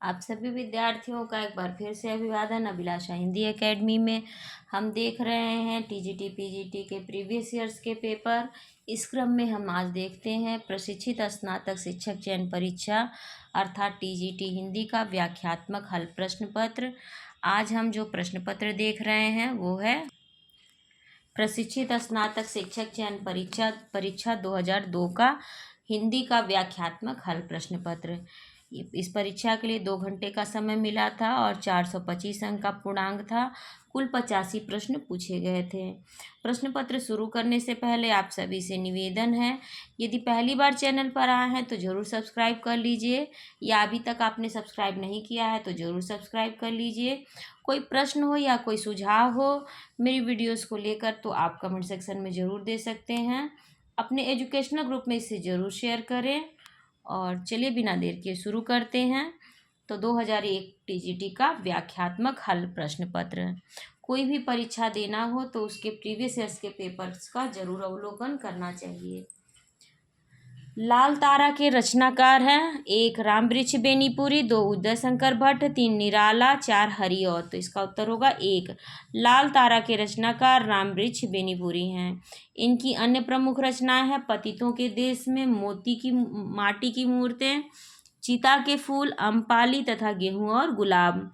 आप सभी विद्यार्थियों का एक बार फिर से अभिवादन। अभिलाषा हिंदी एकेडमी में हम देख रहे हैं टीजीटी पीजीटी के प्रीवियस ईयर्स के पेपर। इस क्रम में हम आज देखते हैं प्रशिक्षित स्नातक शिक्षक चयन परीक्षा अर्थात टीजीटी हिंदी का व्याख्यात्मक हल प्रश्न पत्र। आज हम जो प्रश्न पत्र देख रहे हैं वो है प्रशिक्षित स्नातक शिक्षक चयन परीक्षा 2002 का हिंदी का व्याख्यात्मक हल प्रश्न पत्र। इस परीक्षा के लिए 2 घंटे का समय मिला था और 425 अंक का पूर्णांक था। कुल 85 प्रश्न पूछे गए थे। प्रश्न पत्र शुरू करने से पहले आप सभी से निवेदन है, यदि पहली बार चैनल पर आए हैं तो ज़रूर सब्सक्राइब कर लीजिए, या अभी तक आपने सब्सक्राइब नहीं किया है तो ज़रूर सब्सक्राइब कर लीजिए। कोई प्रश्न हो या कोई सुझाव हो मेरी वीडियोस को लेकर तो आप कमेंट सेक्शन में ज़रूर दे सकते हैं। अपने एजुकेशनल ग्रुप में इसे ज़रूर शेयर करें। और चलिए बिना देर के शुरू करते हैं। तो 2001 टीजीटी का व्याख्यात्मक हल प्रश्न पत्र। कोई भी परीक्षा देना हो तो उसके प्रीवियस ईयर्स के पेपर्स का जरूर अवलोकन करना चाहिए। लाल तारा के रचनाकार हैं 1 रामवृक्ष बेनीपुरी, 2 उदय शंकर भट्ट, 3 निराला, 4 हरिऔध। तो इसका उत्तर होगा 1। लाल तारा के रचनाकार रामवृक्ष बेनीपुरी हैं। इनकी अन्य प्रमुख रचनाएं हैं पतितों के देश में, मोती की माटी की मूर्तें, चीता के फूल, अम्पाली तथा गेहूं और गुलाब।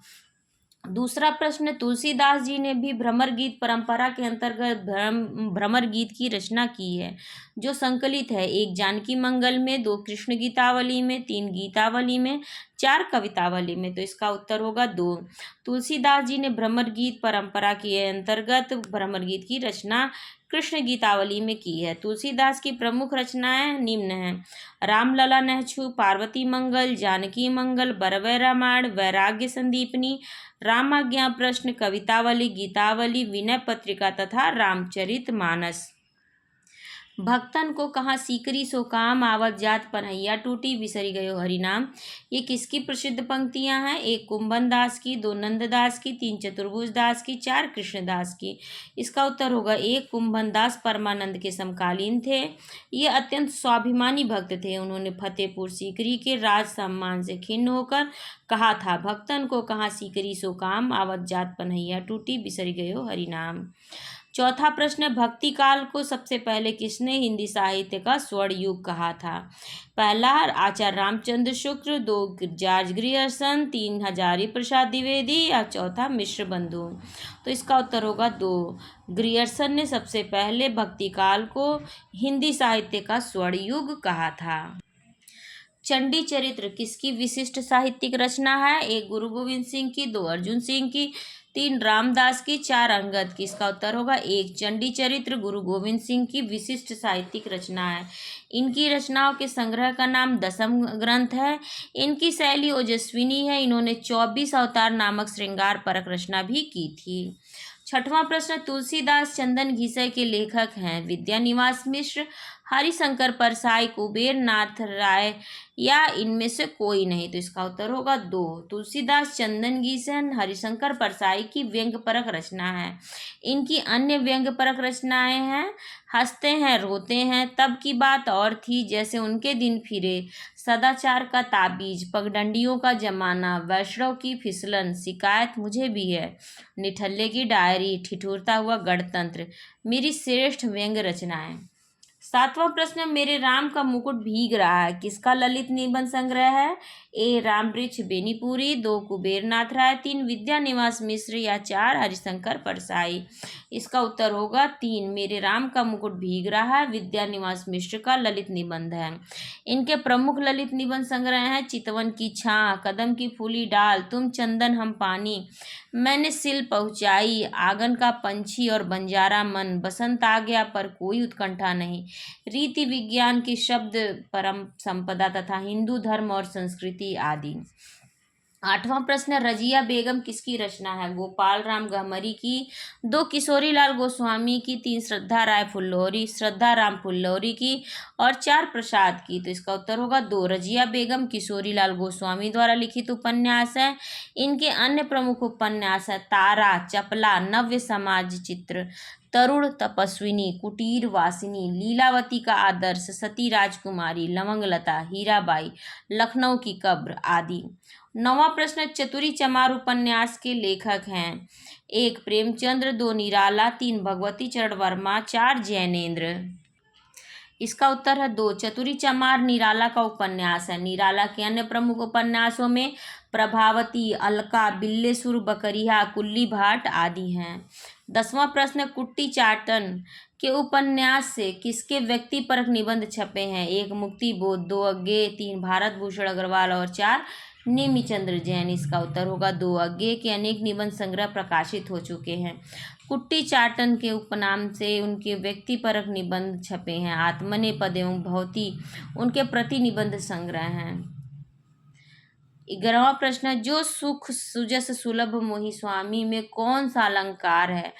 दूसरा प्रश्न, तुलसीदास जी ने भी भ्रमर गीत परंपरा के अंतर्गत भ्रमर गीत की रचना की है, जो संकलित है 1 जानकी मंगल में, 2 कृष्ण गीतावली में, 3 गीतावली में, 4 कवितावली में। तो इसका उत्तर होगा 2। तुलसीदास जी ने भ्रमर गीत परंपरा के अंतर्गत भ्रमर गीत की रचना कृष्ण गीतावली में की है। तुलसीदास की प्रमुख रचनाएं निम्न हैं: रामलला नहछु, पार्वती मंगल, जानकी मंगल, बरवै रामायण, वैराग्य संदीपनी, रामाज्ञा प्रश्न, कवितावली, गीतावली, विनय पत्रिका तथा रामचरितमानस। भक्तन को कहाँ सीकरी सो काम, आवत जात पनहैया टूटी, बिसरी गयो हरिनाम। ये किसकी प्रसिद्ध पंक्तियां हैं? 1 कुंभन दास की, 2 नंददास की, 3 चतुर्भुज दास की, 4 कृष्णदास की। इसका उत्तर होगा 1 कुंभन दास परमानंद के समकालीन थे। ये अत्यंत स्वाभिमानी भक्त थे। उन्होंने फतेहपुर सीकरी के राज सम्मान से खिन्न होकर कहा था, भक्तन को कहाँ सीकरी सो काम, आवत जात पनहैया टूटी, बिसरी गयो हरिनाम। चौथा प्रश्न, भक्ति काल को सबसे पहले किसने हिंदी साहित्य का स्वर्ण युग कहा था? पहला आचार्य रामचंद्र शुक्ल, 2 जॉर्ज ग्रियर्सन, 3 हजारी प्रसाद द्विवेदी या चौथा मिश्र बंधु। तो इसका उत्तर होगा 2। ग्रियर्सन ने सबसे पहले भक्ति काल को हिंदी साहित्य का स्वर्ण युग कहा था। चंडी चरित्र किसकी विशिष्ट साहित्यिक रचना है? 1 गुरु गोविंद सिंह की, 2 अर्जुन सिंह की, 3 रामदास की, 4 अंगद की। इसका उत्तर होगा 1। चंडी चरित्र गुरु गोविंद सिंह की विशिष्ट साहित्यिक रचना है। इनकी रचनाओं के संग्रह का नाम दसम ग्रंथ है। इनकी शैली ओजस्विनी है। इन्होंने 24 अवतार नामक श्रृंगार परक रचना भी की थी। छठवां प्रश्न, तुलसीदास चंदन घिसै के लेखक हैं? विद्यानिवास मिश्र, हरिशंकर परसाई, कुबेर नाथ राय या इनमें से कोई नहीं। तो इसका उत्तर होगा 2। तुलसीदास चंदन घिसन हरिशंकर परसाई की व्यंग्यपरक रचना है। इनकी अन्य व्यंग्यपरक रचनाएं हैं हंसते हैं रोते हैं, तब की बात और थी, जैसे उनके दिन फिरे, सदाचार का ताबीज, पगडंडियों का जमाना, वैष्णव की फिसलन, शिकायत मुझे भी है, निठल्ले की डायरी, ठिठुरता हुआ गणतंत्र मेरी श्रेष्ठ व्यंग्य रचनाएं। सातवां प्रश्न, मेरे राम का मुकुट भीग रहा है किसका ललित निबंध संग्रह है? 1 रामवृक्ष बेनीपुरी, 2 कुबेरनाथ राय, 3 विद्यानिवास मिश्र या 4 हरिशंकर परसाई। इसका उत्तर होगा 3। मेरे राम का मुकुट भीग रहा है विद्यानिवास मिश्र का ललित निबंध है। इनके प्रमुख ललित निबंध संग्रह हैं चितवन की छां, कदम की फूली डाल, तुम चंदन हम पानी, मैंने सिल पहुंचाई, आंगन का पंछी और बंजारा मन, बसंत आ गया पर कोई उत्कंठा नहीं, रीति विज्ञान की शब्द परम संपदा तथा हिंदू धर्म और संस्कृति आदि। आठवां प्रश्न, रजिया बेगम किसकी रचना है? गोपाल राम गहमरी की, 2 किशोरीलाल गोस्वामी की, 3 श्रद्धा राम फुल्लौरी की और 4 प्रसाद की। तो इसका उत्तर होगा 2। रजिया बेगम किशोरीलाल गोस्वामी द्वारा लिखित उपन्यास है। इनके अन्य प्रमुख उपन्यास है तारा, चपला, नव्य समाज चित्र, तरुण तपस्विनी, कुटीर वासिनी, लीलावती का आदर्श, सती राजकुमारी, लवंगलता, हीराबाई, लखनऊ की कब्र आदि। 9वां प्रश्न, चतुरी चमार उपन्यास के लेखक हैं? 1 प्रेमचंद्र, 2 निराला, 3 भगवती चरण वर्मा, 4 जैनेन्द्र। इसका उत्तर है 2। चतुरी चमार निराला का उपन्यास है। निराला के अन्य प्रमुख उपन्यासों में प्रभावती, अलका, बिल्लेसुर बकरिया, कुल्ली भाट आदि हैं। 10वां प्रश्न, कुट्टी चाटन के उपन्यास से किसके व्यक्तिपरक निबंध छपे हैं? 1 मुक्ति बोध, 2 अज्ञेय, 3 भारत भूषण अग्रवाल और 4 नेमिचंद्र जैन। इसका उत्तर होगा 2। अज्ञेय के अनेक निबंध संग्रह प्रकाशित हो चुके हैं। कुट्टी चाटन के उपनाम से उनके व्यक्तिपरक निबंध छपे हैं। आत्मनेपद एवं भवती उनके प्रति निबंध संग्रह हैं। 11वां प्रश्न, जो सुख सुजस सुलभ मोहि स्वामी में कौन सा अलंकार है?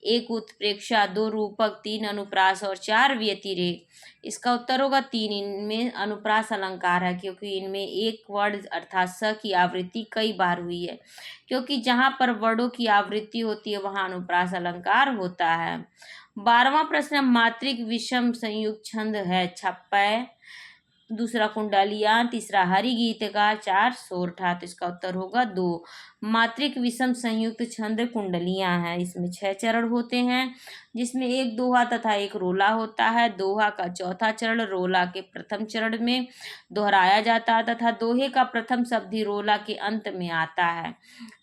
1 उत्प्रेक्षा, 2 रूपक, 3 अनुप्रास और 4 व्यतिरेक। इसका उत्तर होगा 3। इनमें अनुप्रास अलंकार है क्योंकि इनमें एक वर्ण अर्थात स की आवृत्ति कई बार हुई है, क्योंकि जहाँ पर वर्णों की आवृत्ति होती है वहाँ अनुप्रास अलंकार होता है। 12वां प्रश्न, मात्रिक विषम संयुक्त छंद है? 56, दूसरा कुंडलियान, तीसरा हरि गीतकार, 4 सोरठा। तो इसका उत्तर होगा 2। मात्रिक विषम संयुक्त छंद कुंडलियां हैं। इसमें 6 चरण होते हैं, जिसमें 1 दोहा तथा 1 रोला होता है। दोहा का चौथा चरण रोला के प्रथम चरण में दोहराया जाता है तथा दोहे का प्रथम शब्द ही रोला के अंत में आता है।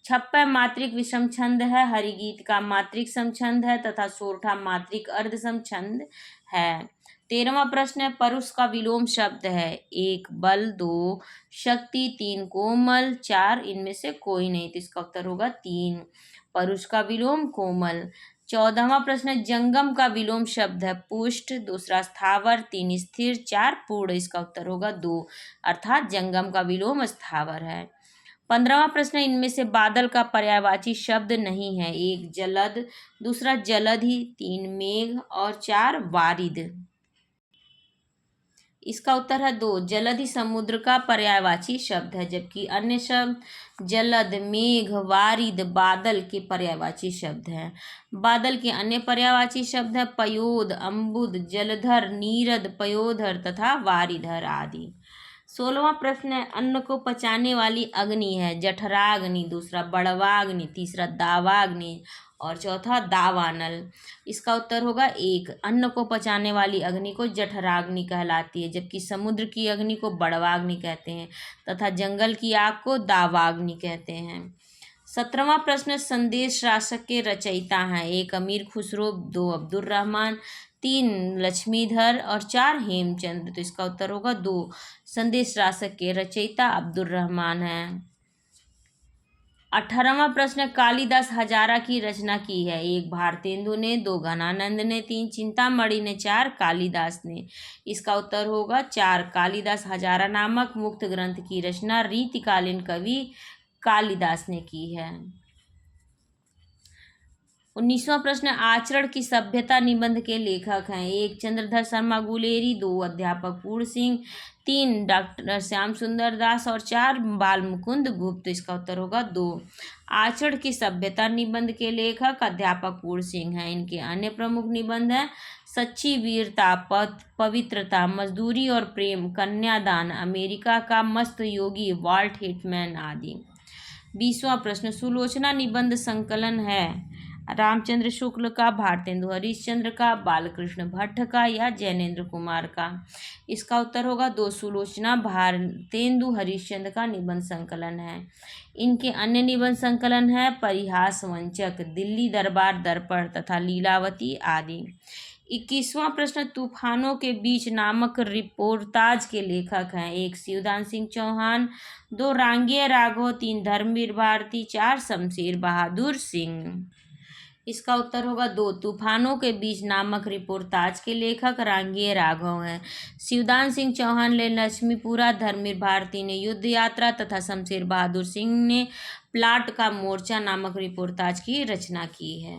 56 मात्रिक विषम छंद है। हरिगीत का मात्रिक सम छंद है तथा सोरठा मात्रिक अर्ध सम छंद है। 13वां प्रश्न है, परुष का विलोम शब्द है? 1 बल, 2 शक्ति, 3 कोमल, 4 इनमें से कोई नहीं। तो इसका उत्तर होगा 3। परुष का विलोम कोमल। 14वां प्रश्न है, जंगम का विलोम शब्द है? पुष्ट, दूसरा स्थावर, 3 स्थिर, 4 पूर्ण। इसका उत्तर होगा 2, अर्थात जंगम का विलोम स्थावर है। 15वां प्रश्न, इनमें से बादल का पर्यायवाची शब्द नहीं है? 1 जलद, दूसरा जलधि, 3 मेघ और 4 वारिद। इसका उत्तर है 2। जलधि समुद्र का पर्यायवाची शब्द है, जबकि अन्य शब्द जलद, मेघ, वारिद बादल के पर्यायवाची शब्द हैं। बादल के अन्य पर्यायवाची शब्द है पयोद, अम्बुद, जलधर, नीरद, पयोधर तथा वारिधर आदि। 16वां प्रश्न है, अन्न को पचाने वाली अग्नि है? जठराग्नि, दूसरा बड़वाग्नि, तीसरा दावाग्नि और चौथा दावानल। इसका उत्तर होगा 1। अन्न को पचाने वाली अग्नि को जठराग्नि कहलाती है, जबकि समुद्र की अग्नि को बड़वाग्नि कहते हैं तथा जंगल की आग को दावाग्नि कहते हैं। 17वां प्रश्न, संदेश राशक के रचयिता हैं? 1 अमीर खुसरो, 2 अब्दुल रहमान, 3 लक्ष्मीधर और 4 हेमचंद्र। तो इसका उत्तर होगा 2। संदेश राशक के रचयिता अब्दुल रहमान हैं। 18वां प्रश्न, कालिदास हजारा की रचना की है? 1 भारतेंदु ने, 2 घनानंद ने, 3 चिंतामणि ने, 4 कालिदास ने। इसका उत्तर होगा 4। कालिदास हजारा नामक मुक्त ग्रंथ की रचना रीतिकालीन कवि कालिदास ने की है। 19वां प्रश्न, आचरण की सभ्यता निबंध के लेखक हैं? 1 चंद्रधर शर्मा गुलेरी, 2 अध्यापक पूर्ण सिंह, 3 डॉक्टर श्याम सुंदर दास और 4 बाल मुकुंद गुप्त। इसका उत्तर होगा 2। आचरण की सभ्यता निबंध के लेखक अध्यापक पूर्ण सिंह हैं। इनके अन्य प्रमुख निबंध हैं सच्ची वीरता, पवित्रता, मजदूरी और प्रेम, कन्यादान, अमेरिका का मस्त योगी, वाल्ट हिटमैन आदि। 20वां प्रश्न, सुलोचना निबंध संकलन है? रामचंद्र शुक्ल का, भारतेंदु हरिश्चंद्र का, बालकृष्ण भट्ट का या जैनेन्द्र कुमार का? इसका उत्तर होगा 2। सुलोचना भारतेंदु हरिश्चंद्र का निबंध संकलन है। इनके अन्य निबंध संकलन है परिहास वंचक, दिल्ली दरबार दर्पण तथा लीलावती आदि। 21वां प्रश्न, तूफानों के बीच नामक रिपोर्टाज के लेखक हैं? 1 शिवदान सिंह चौहान, 2 रांगेय राघव, 3 धर्मवीर भारती, 4 शमशेर बहादुर सिंह। इसका उत्तर होगा 2। तूफानों के बीच नामक रिपोर्टाज के लेखक रांगेय राघव हैं। शिवदान सिंह चौहान ने लक्ष्मीपुरा, धर्मवीर भारती ने युद्ध यात्रा तथा शमशेर बहादुर सिंह ने प्लाट का मोर्चा नामक रिपोर्टाज की रचना की है।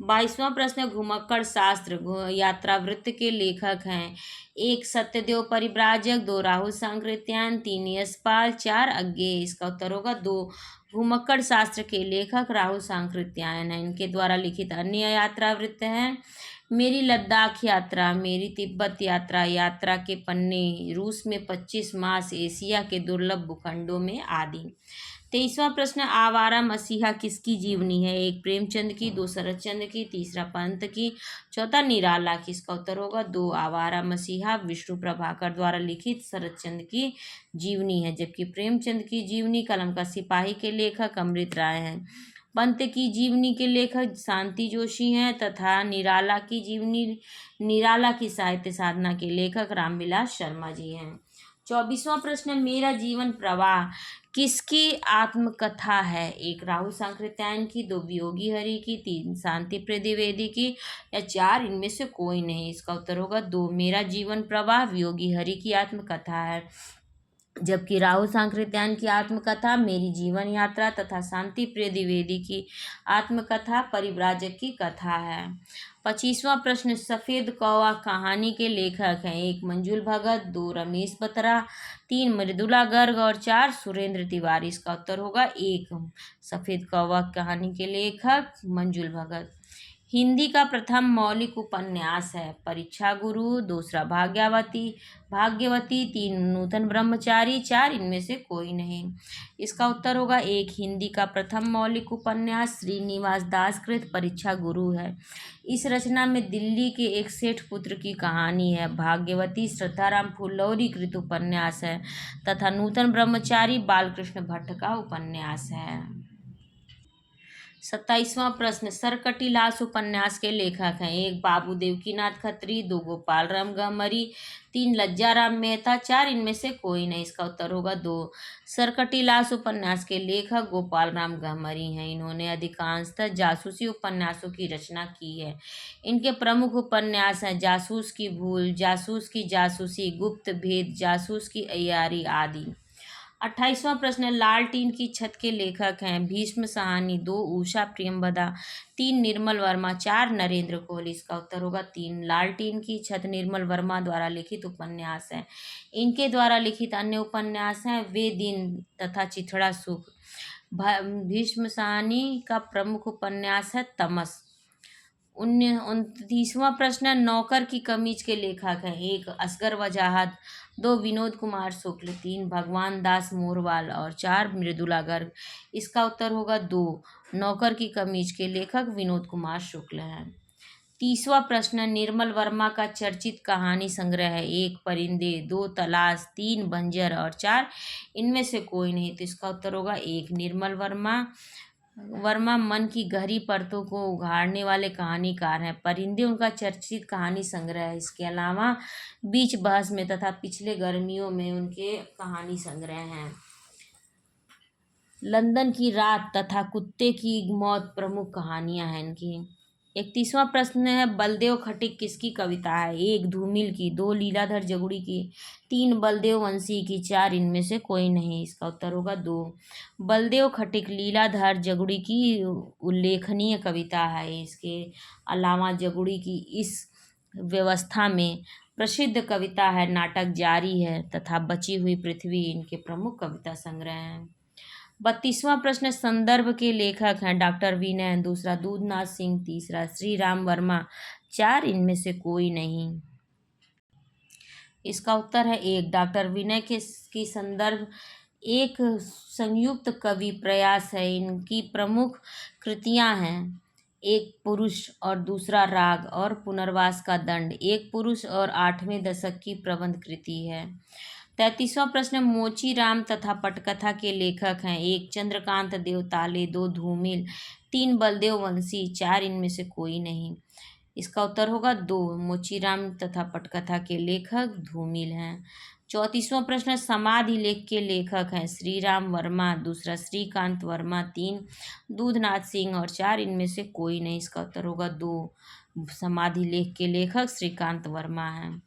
22वां प्रश्न, घुमक्कड़ शास्त्र यात्रावृत्त के लेखक हैं? 1 सत्यदेव परिव्राजक, 2 राहुल सांकृत्यायन, 3 यशपाल, 4 अज्ञेय। इसका उत्तर होगा 2। घुमक्कड़ शास्त्र के लेखक राहुल सांकृत्यायन हैं। इनके द्वारा लिखित अन्य यात्रावृत्त हैं मेरी लद्दाख यात्रा, मेरी तिब्बत यात्रा, यात्रा के पन्ने, रूस में 25 मास, एशिया के दुर्लभ भूखंडों में आदि। 23वां प्रश्न, आवारा मसीहा किसकी जीवनी है? एक प्रेमचंद की, दो शरतचंद्र की, तीसरा पंत की, चौथा निराला की। इसका उत्तर होगा दो, आवारा मसीहा विष्णु प्रभाकर द्वारा लिखित शरतचंद्र की जीवनी है, जबकि प्रेमचंद की जीवनी कलम का सिपाही के लेखक अमृत राय हैं। पंत की जीवनी के लेखक शांति जोशी हैं तथा निराला की साहित्य साधना के लेखक रामविलास शर्मा जी हैं। 24वां प्रश्न, मेरा जीवन प्रवाह किसकी आत्मकथा है? एक राहुल सांकृत्यायन की, दो वियोगी हरि की, तीन शांति द्विवेदी की, या चार इनमें से कोई नहीं। इसका उत्तर होगा दो, मेरा जीवन प्रवाह वियोगी हरि की आत्मकथा है, जबकि राहुल सांकृत्यायन की आत्मकथा मेरी जीवन यात्रा तथा शांति प्रिय द्विवेदी की आत्मकथा परिव्राजक की कथा है। 25वां प्रश्न, सफ़ेद कौवा कहानी के लेखक हैं? एक मंजुल भगत, दो रमेश बत्रा, तीन मृदुला गर्ग और चार सुरेंद्र तिवारी। इसका उत्तर होगा एक, सफ़ेद कौवा कहानी के लेखक मंजुल भगत। हिंदी का प्रथम मौलिक उपन्यास है? परीक्षा गुरु, दूसरा भाग्यवती, तीन नूतन ब्रह्मचारी, चार इनमें से कोई नहीं। इसका उत्तर होगा एक, हिंदी का प्रथम मौलिक उपन्यास श्रीनिवास दास कृत परीक्षा गुरु है। इस रचना में दिल्ली के एक सेठ पुत्र की कहानी है। भाग्यवती श्रद्धाराम फुलौरी कृत उपन्यास है तथा नूतन ब्रह्मचारी बालकृष्ण भट्ट का उपन्यास है। 27वां प्रश्न, सरकटीलास उपन्यास के लेखक हैं? एक बाबू देवकीनाथ खत्री, दो गोपाल राम गहमरी, तीन लज्जाराम मेहता, चार इनमें से कोई नहीं। इसका उत्तर होगा दो, सरकटीलास उपन्यास के लेखक गोपाल राम गहमरी हैं। इन्होंने अधिकांशतः जासूसी उपन्यासों की रचना की है। इनके प्रमुख उपन्यास हैं जासूस की भूल, जासूस की जासूसी, गुप्त भेद, जासूस की अय्यारी आदि। 28वां प्रश्न, लाल टीन की छत के लेखक हैं? भीष्म साहनी, दो उषा प्रियंवदा, तीन निर्मल वर्मा, चार नरेंद्र कोहली। इसका उत्तर होगा तीन, लाल टीन की छत निर्मल वर्मा द्वारा लिखित उपन्यास है। इनके द्वारा लिखित अन्य उपन्यास हैं वे दिन तथा चिथड़ा सुख। भीष्म साहनी का प्रमुख उपन्यास है तमस। 29वां प्रश्न, नौकर की कमीज के लेखक हैं? एक असगर वजाहत, दो विनोद कुमार शुक्ल, तीन भगवान दास मोरवाल और चार मृदुला गर्ग। इसका उत्तर होगा दो, नौकर की कमीज के लेखक विनोद कुमार शुक्ल हैं। 30वां प्रश्न, निर्मल वर्मा का चर्चित कहानी संग्रह है? एक परिंदे, दो तलाश, तीन बंजर और चार इनमें से कोई नहीं। तो इसका उत्तर होगा एक, निर्मल वर्मा मन की गहरी परतों को उघाड़ने वाले कहानीकार हैं। परिंदे उनका चर्चित कहानी संग्रह है। इसके अलावा बीच बहस में तथा पिछले गर्मियों में उनके कहानी संग्रह हैं। लंदन की रात तथा कुत्ते की मौत प्रमुख कहानियां हैं इनकी। 31वां प्रश्न है, बलदेव खटिक किसकी कविता है? एक धूमिल की, दो लीलाधर जगुड़ी की, तीन बलदेव वंशी की, चार इनमें से कोई नहीं। इसका उत्तर होगा दो, बलदेव खटिक लीलाधर जगुड़ी की उल्लेखनीय कविता है। इसके अलावा जगुड़ी की इस व्यवस्था में प्रसिद्ध कविता है नाटक जारी है तथा बची हुई पृथ्वी इनके प्रमुख कविता संग्रह हैं। 32वां प्रश्न, संदर्भ के लेखक हैं? डॉक्टर विनय, दूसरा दूधनाथ सिंह, तीसरा श्री राम वर्मा, चार इनमें से कोई नहीं। इसका उत्तर है एक, डॉक्टर विनय की संदर्भ एक संयुक्त कवि प्रयास है। इनकी प्रमुख कृतियां हैं एक पुरुष और दूसरा राग और पुनर्वास का दंड, एक पुरुष और 8वें दशक की प्रबंध कृति है। 33वां प्रश्न, मोची राम तथा पटकथा के लेखक हैं? एक चंद्रकांत देवताले, दो धूमिल, तीन बलदेव वंशी, चार इनमें से कोई नहीं। इसका उत्तर होगा दो, मोचीराम तथा पटकथा के लेखक धूमिल हैं। 34वां प्रश्न, समाधि लेख के लेखक हैं? श्री राम वर्मा, दूसरा श्रीकांत वर्मा, तीन दूधनाथ सिंह और चार इनमें से कोई नहीं। इसका उत्तर होगा दो, समाधि लेख के लेखक श्रीकांत वर्मा हैं।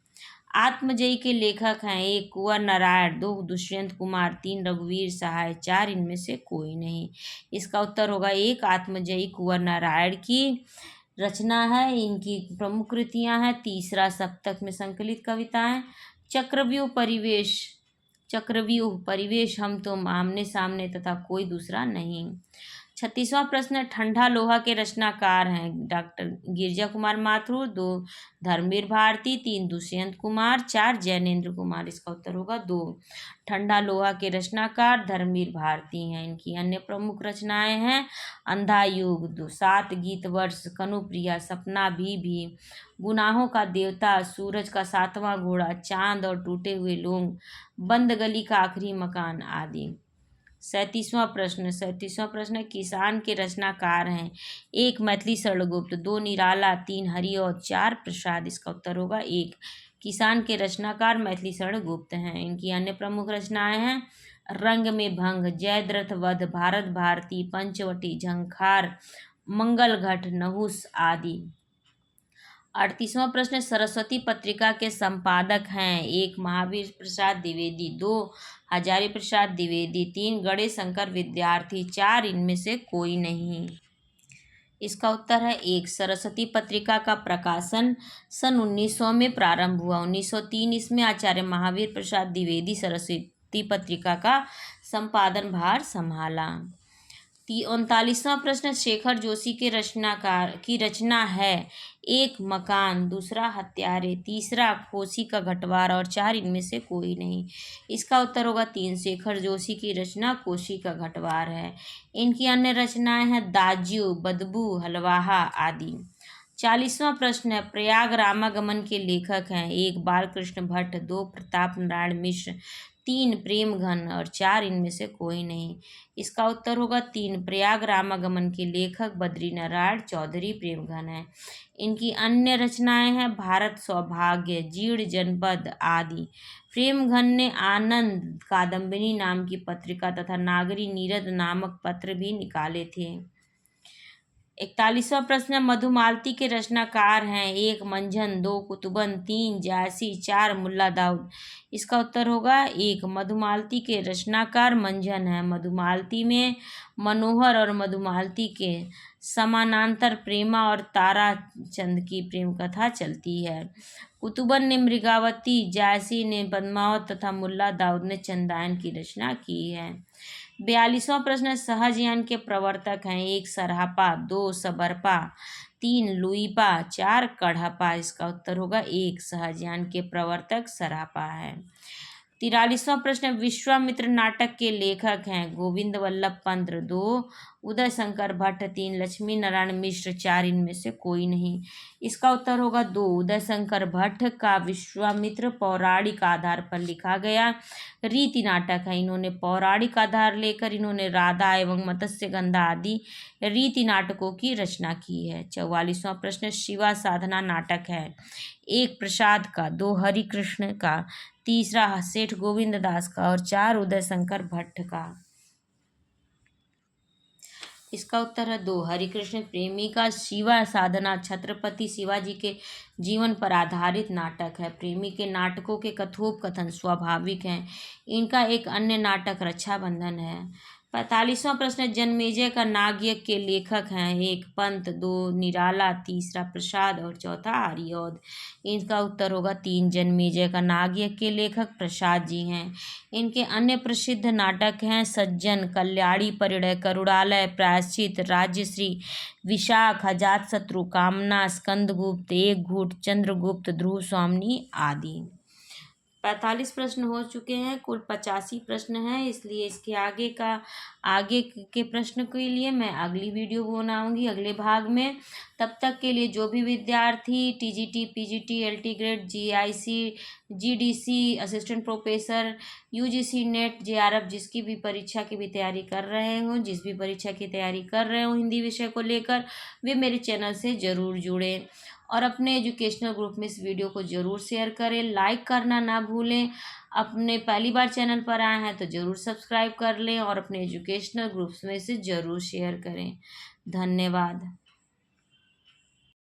आत्मजयी के लेखक हैं? एक कुंवर नारायण, दो दुष्यंत कुमार, तीन रघुवीर सहाय, चार इनमें से कोई नहीं। इसका उत्तर होगा एक, आत्मजयी कुंवर नारायण की रचना है। इनकी प्रमुख कृतियां हैं तीसरा सप्तक में संकलित कविताएं, चक्रव्यूह परिवेश, हम तुम, आमने सामने तथा कोई दूसरा नहीं। 36वां प्रश्न, ठंडा लोहा के रचनाकार हैं डॉक्टर गिरिजा कुमार माथुर, 2 धर्मवीर भारती, 3 दुष्यंत कुमार, 4 जैनेन्द्र कुमार। इसका उत्तर होगा 2। ठंडा लोहा के रचनाकार धर्मवीर भारती हैं। इनकी अन्य प्रमुख रचनाएं हैं अंधा युग, 7 गीत वर्ष, कनुप्रिया, सपना भी, गुनाहों का देवता, सूरज का 7वां घोड़ा, चांद और टूटे हुए लोग, बंद गली का आखिरी मकान आदि। 37वां प्रश्न, किसान के रचनाकार हैं 1 मैथिली शरणगुप्त, 2 निराला, 3 हरिऔध, 4 प्रसाद। इसका उत्तर होगा 1। किसान के रचनाकार मैथिली शरणगुप्त हैं। इनकी अन्य प्रमुख रचनाएं हैं रंग में भंग, जयद्रथ वध, भारत भारती, पंचवटी, झंखार, मंगलघट, नहुस आदि। 38वां प्रश्न, सरस्वती पत्रिका के संपादक हैं 1 महावीर प्रसाद द्विवेदी, 2 हजारी प्रसाद द्विवेदी, 3 गणेश शंकर विद्यार्थी, 4 इनमें से कोई नहीं। इसका उत्तर है 1। सरस्वती पत्रिका का प्रकाशन सन 1900 में प्रारंभ हुआ। 1903 इसमें आचार्य महावीर प्रसाद द्विवेदी सरस्वती पत्रिका का संपादन भार संभाला। 39वां प्रश्न, शेखर जोशी के रचनाकार की रचना है 1 मकान, 2 हत्यारे, 3 खोसी का घटवार और 4 इनमें से कोई नहीं। इसका उत्तर होगा 3। शेखर जोशी की रचना खोसी का घटवार है। इनकी अन्य रचनाएं हैं दाज्यू, बदबू, हलवाहा आदि। 40वां प्रश्न है, प्रयाग रामागमन के लेखक हैं 1 बालकृष्ण भट्ट, 2 प्रताप नारायण मिश्र, 3 प्रेम घन और 4 इनमें से कोई नहीं। इसका उत्तर होगा 3। प्रयाग रामागमन के लेखक बद्री नारायण चौधरी प्रेम घन है। इनकी अन्य रचनाएं हैं भारत सौभाग्य, जीर्ण जनपद आदि। प्रेम घन ने आनंद कादम्बिनी नाम की पत्रिका तथा नागरी नीरद नामक पत्र भी निकाले थे। 41वां प्रश्न, मधुमालती के रचनाकार हैं 1 मंझन, 2 कुतुबन, 3 जायसी, 4 मुल्ला दाऊद। इसका उत्तर होगा 1। मधुमालती के रचनाकार मंझन है। मधुमालती में मनोहर और मधुमालती के समानांतर प्रेमा और ताराचंद की प्रेम कथा चलती है। कुतुबन ने मृगावती, जायसी ने पद्मावत तथा मुल्ला दाऊद ने चंदायन की रचना की है। 42वां प्रश्न, सहजयान के प्रवर्तक हैं 1 सरहपा, 2 सबरपा, 3 लुईपा, 4 कढ़पा। इसका उत्तर होगा 1। सहजयान के प्रवर्तक सरहपा है। 43वां प्रश्न, विश्वामित्र नाटक के लेखक हैं गोविंद वल्लभ पंत, 2 उदय शंकर भट्ट, 3 लक्ष्मी नारायण मिश्र, 4 इनमें से कोई नहीं। इसका उत्तर होगा 2। उदय शंकर भट्ट का विश्वामित्र पौराणिक आधार पर लिखा गया रीति नाटक है। इन्होंने पौराणिक आधार लेकर इन्होंने राधा एवं मत्स्यगंधा आदि रीति नाटकों की रचना की है। 44वां प्रश्न, शिवा साधना नाटक है 1 प्रसाद का, 2 हरिकृष्ण का, 3 सेठ गोविंद दास का और 4 उदय शंकर भट्ट का। इसका उत्तर है 2 हरिकृष्ण प्रेमी का शिवा साधना छत्रपति शिवाजी के जीवन पर आधारित नाटक है। प्रेमी के नाटकों के कथोपकथन स्वाभाविक हैं। इनका एक अन्य नाटक रक्षाबंधन है। 45वां प्रश्न, जन्मेजय का नागयज्ञ के लेखक हैं 1 पंत, 2 निराला, 3 प्रसाद और 4 हरिऔध। इनका उत्तर होगा 3। जन्मेजय का नागयज्ञ के लेखक प्रसाद जी हैं। इनके अन्य प्रसिद्ध नाटक हैं सज्जन, कल्याणी परिणय, करुणालय, प्रायश्चित, राज्यश्री, विशाख, अजातशत्रु, कामना, स्कंदगुप्त, एक घूट, चंद्रगुप्त, ध्रुव स्वामिनी आदि। 45 प्रश्न हो चुके हैं। कुल 85 प्रश्न हैं, इसलिए इसके आगे के प्रश्न के लिए मैं अगली वीडियो बनाऊंगी अगले भाग में। तब तक के लिए जो भी विद्यार्थी TGT, PGT, LT grade, GIC, GDC, assistant professor, UGC net, JRF जिसकी भी परीक्षा की भी तैयारी कर रहे हो, जिस भी परीक्षा की तैयारी कर रहे हो हिंदी विषय को लेकर, वे मेरे चैनल से ज़रूर जुड़ें और अपने एजुकेशनल ग्रुप में इस वीडियो को ज़रूर शेयर करें। लाइक करना ना भूलें। अपने पहली बार चैनल पर आए हैं तो ज़रूर सब्सक्राइब कर लें और अपने एजुकेशनल ग्रुप्स में इसे ज़रूर शेयर करें। धन्यवाद।